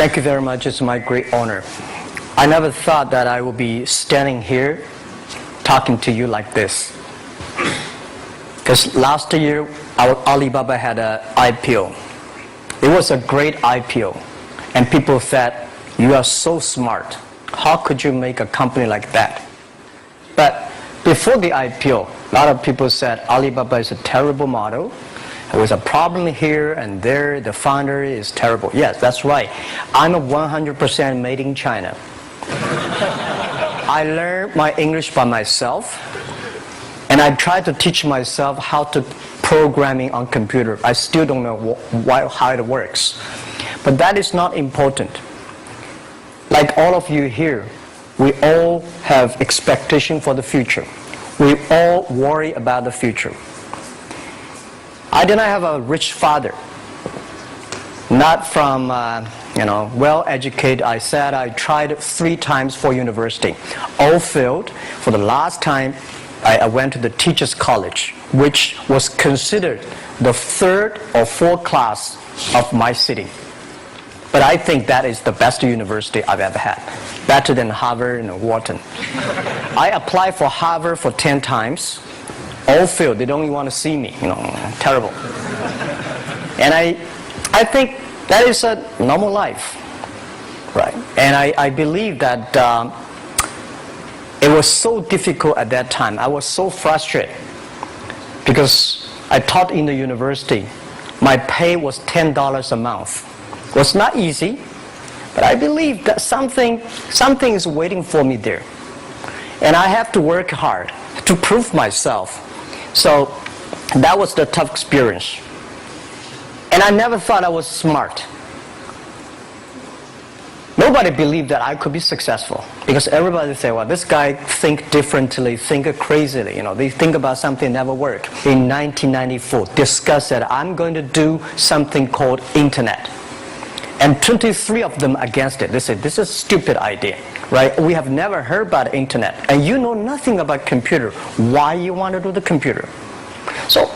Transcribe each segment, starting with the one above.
Thank you very much. It's my great honor. I never thought that I would be standing here talking to you like this. Because last year, our Alibaba had an IPO. It was a great IPO. And people said, you are so smart. How could you make a company like that? But before the IPO, a lot of people said Alibaba is a terrible model. There was a problem here and there. The founder is terrible. Yes, that's right. I'm a 100% made in China. I learned my English by myself. And I tried to teach myself how to programming on computer. I still don't know how it works. But that is not important. Like all of you here, we all have expectation for the future. We all worry about the future. I did not have a rich father. Not from, well-educated. I said I tried 3 times for university. All failed. For the last time, I went to the teacher's college, which was considered the 3rd or 4th class of my city. But I think that is the best university I've ever had. Better than Harvard and Wharton. I applied for Harvard for 10 times. All failed. They don't even want to see me. Terrible. And I think that is a normal life. Right? And I believe that it was so difficult at that time. I was so frustrated. Because I taught in the university. My pay was $10 a month. It was not easy, but I believe that something is waiting for me there. And I have to work hard to prove myself. So that was the tough experience. And I never thought I was smart. Nobody believed that I could be successful. Because everybody say, well, this guy think differently, think crazily. They think about something never work. In 1994, discussed that I'm going to do something called internet. And 23 of them against it. They said, this is a stupid idea, right? We have never heard about internet. And you know nothing about computer. Why you want to do the computer? So,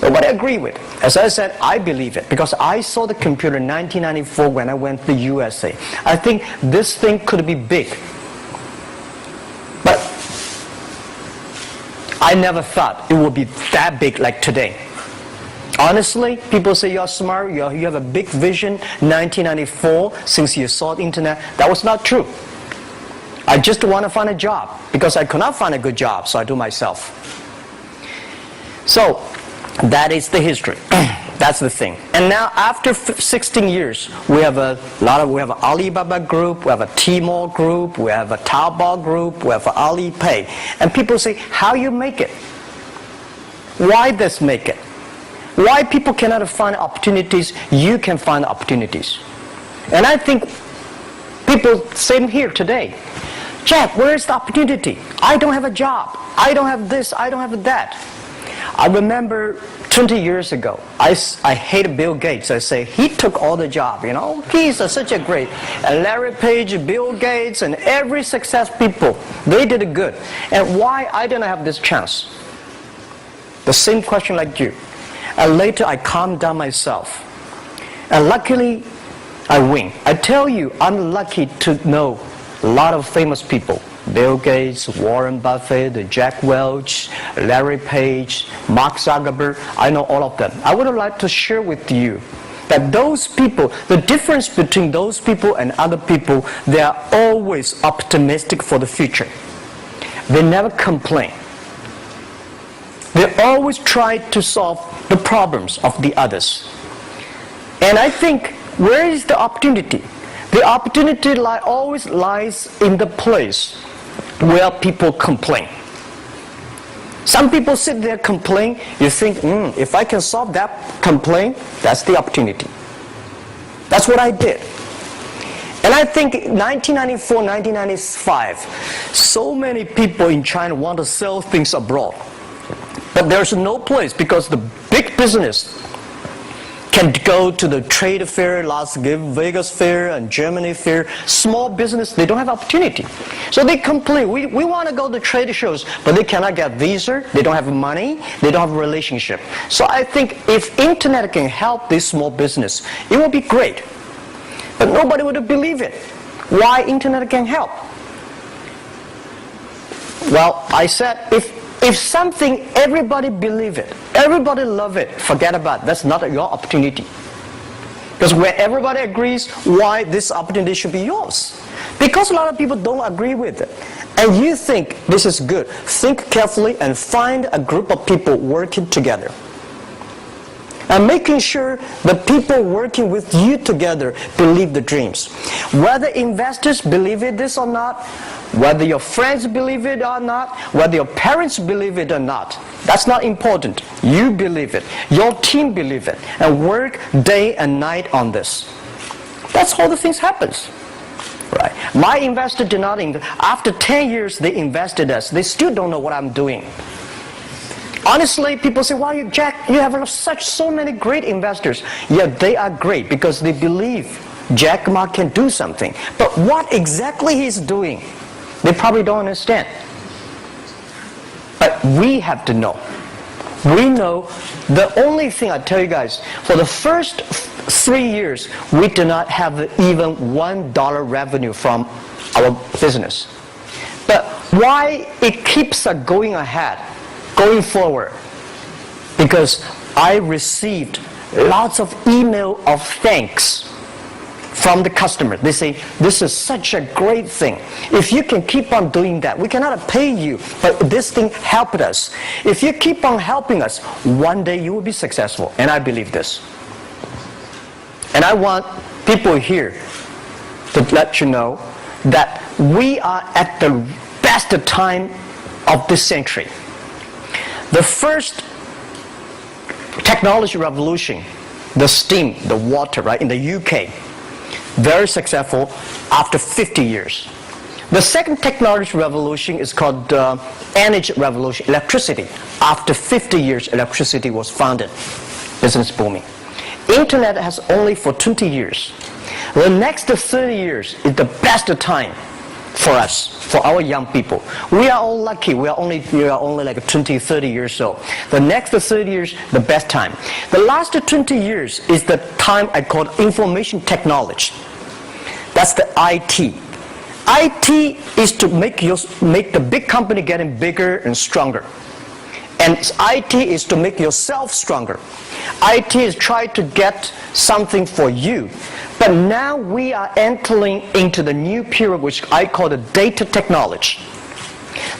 nobody agreed with it. As I said, I believe it. Because I saw the computer in 1994 when I went to the USA. I think this thing could be big. But I never thought it would be that big like today. Honestly, people say you're smart, you have a big vision. 1994, since you saw the internet, that was not true. I just want to find a job because I could not find a good job, so I do myself. So that is the history. That's the thing. And now after 16 years, we have an Alibaba group, we have a Tmall group, we have a Taobao group, we have an Alipay. And people say, how you make it? Why this make it? Why people cannot find opportunities, you can find opportunities. And I think people same here today. Jack, where is the opportunity? I don't have a job. I don't have this, I don't have that. I remember 20 years ago, I hated Bill Gates. I say, he took all the job, He's such a great. And Larry Page, Bill Gates, and every success people, they did it good. And why I didn't have this chance? The same question like you. And later I calmed down myself. And luckily, I win. I tell you, I'm lucky to know a lot of famous people. Bill Gates, Warren Buffett, Jack Welch, Larry Page, Mark Zuckerberg. I know all of them. I would like to share with you that those people, the difference between those people and other people, they are always optimistic for the future. They never complain. They always try to solve the problems of the others. And I think, where is the opportunity? The opportunity always lies in the place where people complain. Some people sit there complain, you think, if I can solve that complaint, that's the opportunity. That's what I did. And I think 1994, 1995, so many people in China want to sell things abroad. But there's no place because the big business can go to the trade fair, Las Vegas fair, and Germany fair. Small business, they don't have opportunity. So they complain, we want to go to trade shows, but they cannot get visa, they don't have money, they don't have a relationship. So I think if internet can help this small business, it will be great. But nobody would believe it. Why internet can help? Well, I said, if something, everybody believe it, everybody love it, forget about it. That's not your opportunity. Because when everybody agrees, why this opportunity should be yours? Because a lot of people don't agree with it. And you think this is good. Think carefully and find a group of people working together. And making sure the people working with you together believe the dreams. Whether investors believe it this or not, whether your friends believe it or not, whether your parents believe it or not, that's not important. You believe it. Your team believe it. And work day and night on this. That's how the things happens. Right. My investor did not invest. After 10 years, they invested us. They still don't know what I'm doing. Honestly, people say, "Why, Jack, you have so many great investors." Yeah, they are great because they believe Jack Ma can do something. But what exactly he's doing, they probably don't understand. But we have to know. We know the only thing I tell you guys, for the first 3 years, we do not have even $1 revenue from our business. But why it keeps us going ahead, going forward? Because I received lots of email of thanks from the customer. They say, "This is such a great thing. If you can keep on doing that, we cannot pay you, but this thing helped us. If you keep on helping us, one day you will be successful." And I believe this. And I want people here to let you know that we are at the best time of this century. The first technology revolution, the steam, the water, right, in the UK, very successful after 50 years. The second technology revolution is called energy revolution, electricity. After 50 years, electricity was founded. Business booming. Internet has only for 20 years. The next 30 years is the best time for us, for our young people. We are all lucky. We are only like 20, 30 years old. The next 30 years, the best time. The last 20 years is the time I call information technology. That's the IT. IT is to make the big company getting bigger and stronger. And IT is to make yourself stronger. IT is trying to get something for you. But now we are entering into the new period which I call the data technology.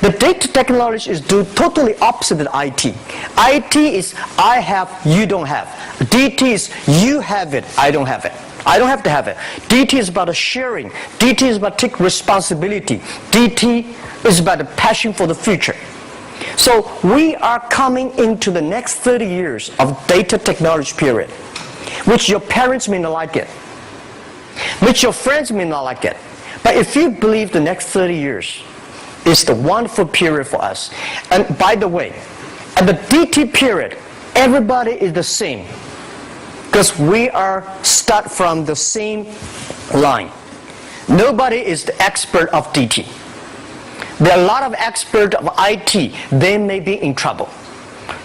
The data technology is totally opposite of IT. IT is I have, you don't have. DT is you have it, I don't have it. I don't have to have it. DT is about sharing. DT is about taking responsibility. DT is about the passion for the future. So we are coming into the next 30 years of data technology period, which your parents may not like it, which your friends may not like it. But if you believe the next 30 years is the wonderful period for us. And by the way, at the DT period, everybody is the same. Because we are start from the same line. Nobody is the expert of DT. There are a lot of experts of IT. They may be in trouble.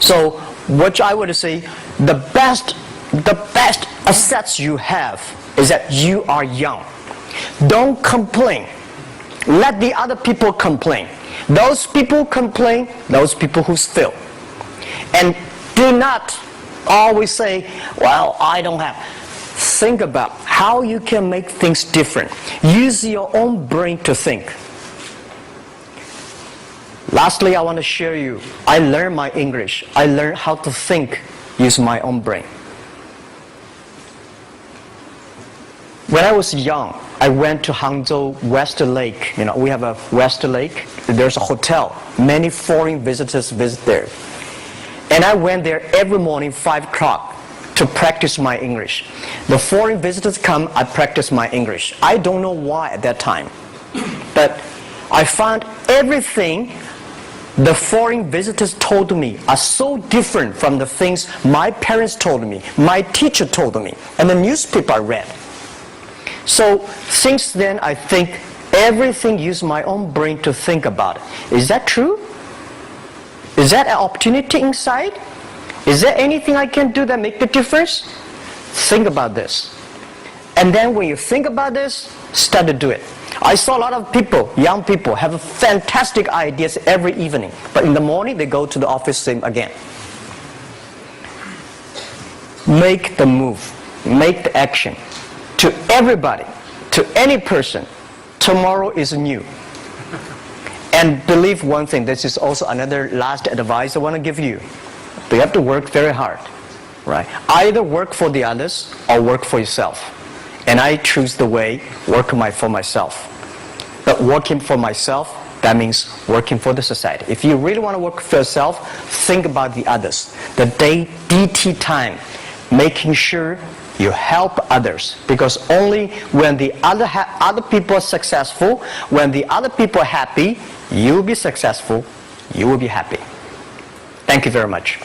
So what I would say, the best assets you have is that you are young. Don't complain. Let the other people complain. Those people complain, those people who fail. And do not always say, "Well, I don't have." Think about how you can make things different. Use your own brain to think. Lastly, I want to share you, I learned my English. I learned how to think, use my own brain. When I was young, I went to Hangzhou West Lake. You know, we have a West Lake. There's a hotel. Many foreign visitors visit there. And I went there every morning, 5 o'clock, to practice my English. The foreign visitors come, I practice my English. I don't know why at that time. But I found everything the foreign visitors told me are so different from the things my parents told me, my teacher told me, and the newspaper I read. So since then, I think everything use my own brain to think about it. Is that true? Is that an opportunity inside? Is there anything I can do that make the difference? Think about this. And then when you think about this, start to do it. I saw a lot of people, young people, have fantastic ideas every evening. But in the morning, they go to the office same again. Make the move. Make the action. To everybody, to any person, tomorrow is new. And believe one thing, this is also another last advice I want to give you. You have to work very hard. Right? Either work for the others or work for yourself. And I choose the way, work for myself. But working for myself, that means working for the society. If you really want to work for yourself, think about the others. The DT time, making sure you help others. Because only when the other people are successful, when the other people are happy, you will be successful, you will be happy. Thank you very much.